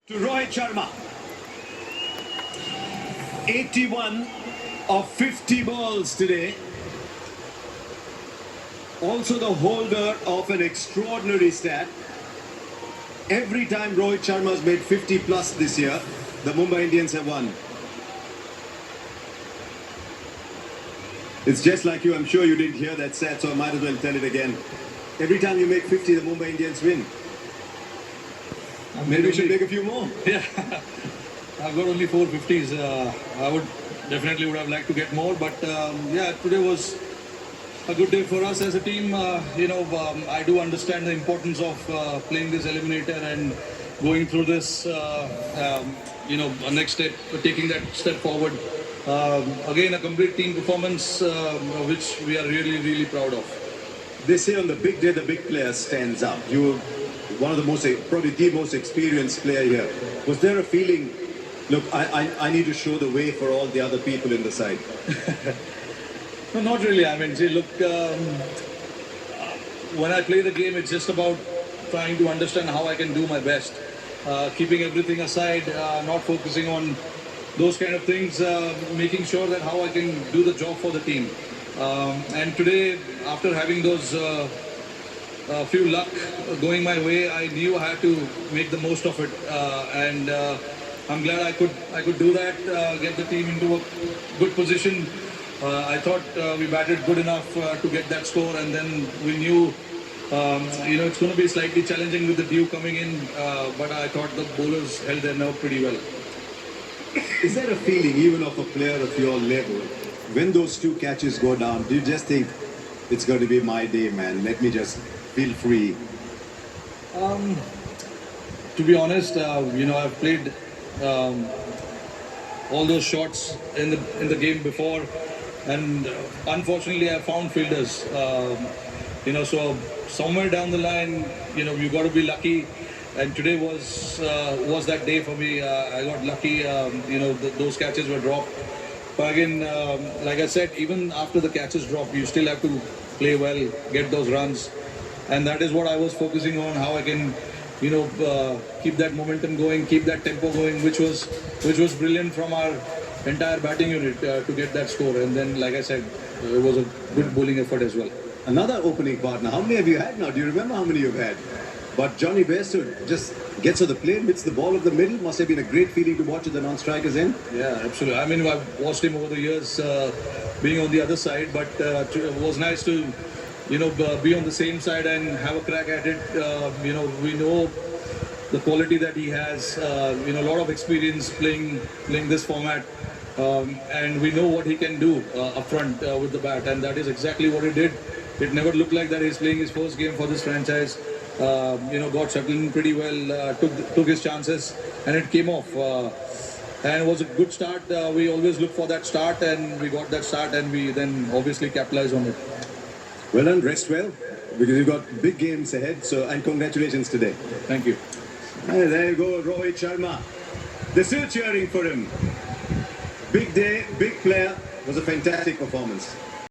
To Rohit Sharma. 81 of 50 balls today. Also the holder of an extraordinary stat. Every time Rohit Sharma has made 50 plus this year, the Mumbai Indians have won. It's just like you, I'm sure you didn't hear that stat, so I might as well tell it again. Every time you make 50, the Mumbai Indians win. Maybe we should make a few more. Yeah, I've got only 450s. I would have liked to get more, but yeah, today was a good day for us as a team. I do understand the importance of playing this eliminator and going through this, next step, taking that step forward. Again, a complete team performance, which we are really, really proud of. They say on the big day, the big player stands up. You were one of the most, probably the most experienced player here. Was there a feeling, look, I need to show the way for all the other people in the side? No, not really. I mean, see, look, when I play the game, it's just about trying to understand how I can do my best. Keeping everything aside, not focusing on those kind of things, making sure that how I can do the job for the team. And today, after having those few luck going my way, I knew I had to make the most of it. And I'm glad I could do that, get the team into a good position. I thought we batted good enough to get that score, and then we knew, it's going to be slightly challenging with the dew coming in, but I thought the bowlers held their nerve pretty well. Is there a feeling, even of a player of your level, when those two catches go down, do you just think, it's going to be my day, man, let me just feel free? To be honest, I've played all those shots in the game before, and unfortunately I found fielders. So somewhere down the line, you got to be lucky. And today was that day for me. I got lucky. Those catches were dropped. But again, like I said, even after the catches drop, you still have to play well, get those runs, and that is what I was focusing on. How I can, keep that momentum going, keep that tempo going, which was brilliant from our entire batting unit to get that score. And then, like I said, it was a good bowling effort as well. Another opening partner. How many have you had now? Do you remember how many you've had? But Johnny Bairstow just gets on the plane, hits the ball of the middle. Must have been a great feeling to watch with the non-strikers in. Yeah, absolutely. I mean, I've watched him over the years being on the other side, but it was nice to, be on the same side and have a crack at it. We know the quality that he has, a lot of experience playing this format. And we know what he can do up front with the bat, and that is exactly what he did. It never looked like that he's playing his first game for this franchise. Got settled in pretty well, took his chances, and it came off. And it was a good start. We always look for that start, and we got that start, and we then obviously capitalized on it. Well done, rest well, because you've got big games ahead. And congratulations today. Thank you. And there you go, Rohit Sharma. They're still cheering for him. Big day, big player. Was a fantastic performance.